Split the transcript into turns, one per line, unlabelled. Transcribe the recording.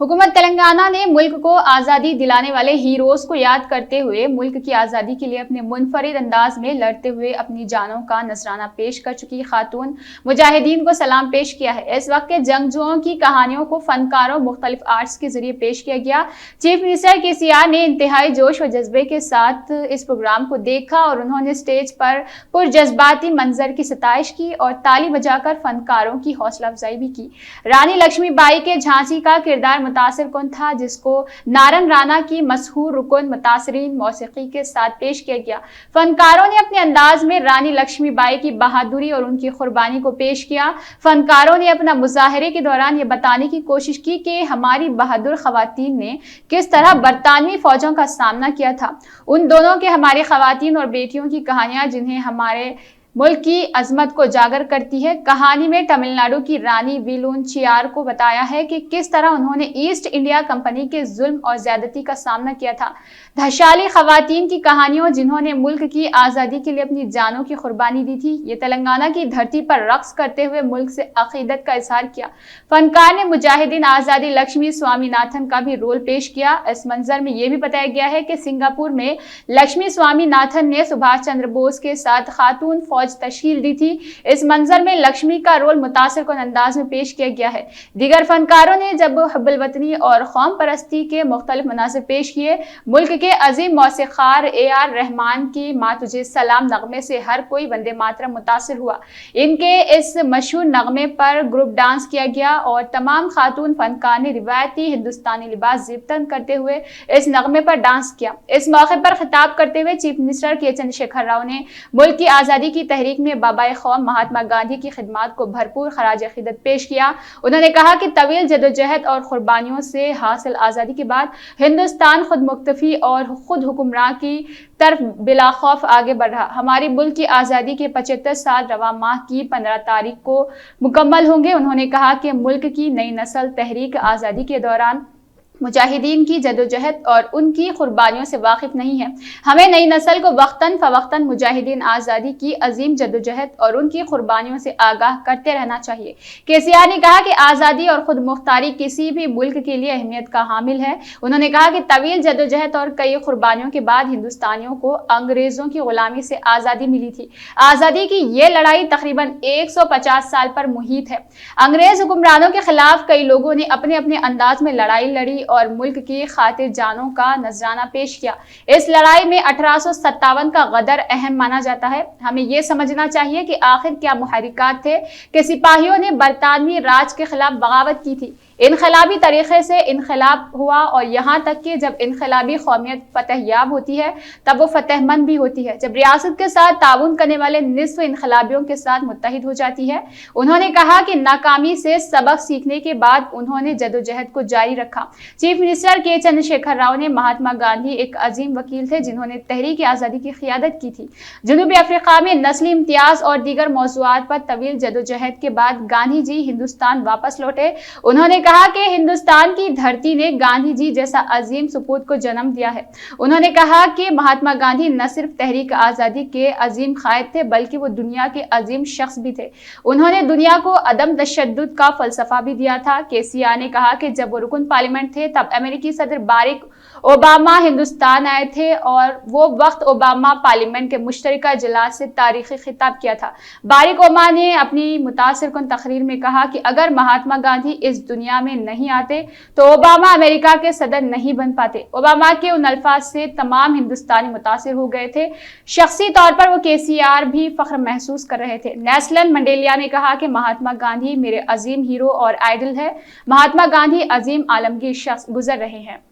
हुकूमत तेलंगाना ने मुल्क को आज़ादी दिलाने वाले हीरोज को याद करते हुए मुल्क की आज़ादी के लिए अपने मुनफरिद अंदाज में लड़ते हुए अपनी जानों का नजराना पेश कर चुकी खातून मुजाहिदीन को सलाम पेश किया है। इस वक्त के जंगजुओं की कहानियों को फनकारों मुख्तलिफ आर्ट्स के जरिए पेश किया गया। चीफ मिनिस्टर KCR ने इंतहाई जोश व जज्बे के साथ इस प्रोग्राम को देखा और उन्होंने स्टेज पर पुरजज्बाती मंजर की सताइश की और ताली बजाकर फनकारों की हौसला अफजाई भी की। रानी लक्ष्मीबाई के झांसी का किरदार मुतासिर कुन था, जिसको नारन राणा की मशहूर रुकन मुतासरीन मौसीकी के साथ पेश किया गया। फनकारों ने अपने अंदाज में रानी लक्ष्मीबाई की बहादुरी और उनकी कुर्बानी को पेश किया। फनकारों ने अपना मुजाहरे के दौरान ये बताने की कोशिश की कि हमारी बहादुर खवातीन ने किस तरह बरतानवी फौजों का सामना किया था। उन दोनों के हमारी खवातीन और बेटियों की कहानियां जिन्हें हमारे मुल्क की अजमत को जागर करती है। कहानी में तमिलनाडु की रानी वेलुनचियार को बताया है कि किस तरह उन्होंने ईस्ट इंडिया कंपनी के जुल्म और ज्यादती का सामना किया था। धशाली खवातीन की कहानियों जिन्होंने मुल्क की आज़ादी के लिए अपनी जानों की कुर्बानी दी थी। ये तेलंगाना की धरती पर रक्स करते हुए मुल्क से अकीदत का इजहार किया। फनकार ने मुजाहिदीन आज़ादी लक्ष्मी स्वामीनाथन का भी रोल पेश किया। इस मंजर में यह भी बताया गया है कि सिंगापुर में लक्ष्मी स्वामीनाथन ने सुभाष चंद्र बोस के साथ खातून तशकील दी थी। इस मंजर में लक्ष्मी का रोल मुतासिर कुन अंदाज में पेश किया गया है। दीगर फनकारों ने जब हुब्बुल वतनी और कौम परस्ती के मुख्तलिफ मनासिब पेश किए। मुल्क के अजीम मौसीकार AR रहमान की माँ तुझे सलाम नगमे से हर कोई वंदे मातरम मुतासिर हुआ। इनके इस मशहूर नगमे पर ग्रुप डांस किया गया और तमाम खातून फनकार ने रिवायती हिंदुस्तानी लिबास ज़िब्तन करते हुए इस नगमे पर डांस किया। इस मौके पर खिताब करते हुए chief minister K Chandrashekhar Rao ने मुल्क की आज़ादी की तहरीक में बाबाए कौम महात्मा गांधी की खिदमत को भरपूर खराज अकीदत पेश किया। उन्होंने कहा कि तवील जदोजहद और कुर्बानियों से हासिल आज़ादी के बाद हिंदुस्तान खुद मुक्तफी और खुद हुक्मरान की तरफ बिला खौफ आगे बढ़ रहा। हमारी मुल्क की आज़ादी के 75 साल रवा माह की 15 तारीख को मुकम्मल होंगे। उन्होंने कहा कि मुल्क की नई नस्ल तहरीक आज़ादी के दौरान मुजाहिदीन की जदोजहद और उनकी कुर्बानियों से वाकिफ नहीं है। हमें नई नस्ल को वक्तन फवक्तन मुजाहिदीन आज़ादी की अजीम जदोजहद और उनकी कुर्बानियों से आगाह करते रहना चाहिए। KCR ने कहा कि आज़ादी और खुद मुख्तारी किसी भी मुल्क के लिए अहमियत का हामिल है। उन्होंने कहा कि तवील जदोजहद और कई कुर्बानियों के बाद हिंदुस्तानियों को अंग्रेजों की गुलामी से आज़ादी मिली थी। आज़ादी की ये लड़ाई तकरीबन 150 साल पर मुहित है। अंग्रेज हुक्मरानों के खिलाफ कई लोगों ने अपने अपने अंदाज में लड़ाई लड़ी और मुल्क की खातिर जानों का नजराना पेश किया। इस लड़ाई में 1857 का गदर अहम माना जाता है। हमें यह समझना चाहिए कि आखिर क्या मुहर्रिकात थे कि सिपाहियों ने बरतानवी राज के खिलाफ बगावत की थी। इनकलाबी तरीके से इनकलाब हुआ और यहाँ तक कि जब इनकलाबी कौमियत फतह याब होती है तब वो फतहमंद भी होती है, जब रियासत के साथ ताउन करने वाले निस्फ इनकलाबियों के साथ मुत्तहिद हो जाती है। उन्होंने कहा कि नाकामी से सबक सीखने के बाद उन्होंने जदोजहद को जारी रखा। Chief minister K Chandrashekhar Rao ने महात्मा गांधी एक अजीम वकील थे जिन्होंने तहरीक आज़ादी की क़ियादत की थी। जनूबी अफ्रीका में नस्ली इम्तियाज और दीगर मौज़ूआत पर तवील जदोजहद के बाद गांधी जी हिंदुस्तान वापस लौटे। उन्होंने कहा कि हिंदुस्तान की धरती ने गांधी जी जैसा अजीम सपूत को जन्म दिया है। उन्होंने कहा कि महात्मा गांधी न सिर्फ तहरीक आज़ादी के अजीम कायद थे बल्कि वो दुनिया के अजीम शख्स भी थे। उन्होंने दुनिया को अदम तशद्दुद का फलसफा भी दिया था। KCR ने कहा कि जब वो रुकन पार्लियामेंट थे तब अमेरिकी सदर बाराक ओबामा हिंदुस्तान आए थे और वो वक्त ओबामा पार्लियामेंट के मुश्तरका इजलास से तारीखी खिताब किया था। बाराक ओबामा ने अपनी मुतासिर कुन तकरीर में कहा कि अगर महात्मा गांधी इस दुनिया में नहीं आते तो ओबामा अमेरिका के सदर नहीं बन पाते। ओबामा के उन अल्फाज से तमाम हिंदुस्तानी मुतासिर हो गए थे। शख्सी तौर पर वो KCR भी फख्र महसूस कर रहे थे। नेल्सन मंडेला ने कहा कि महात्मा गांधी मेरे अजीम हीरो और आइडल है। महात्मा गांधी अजीम आलमगीर शख्स गुजर रहे हैं।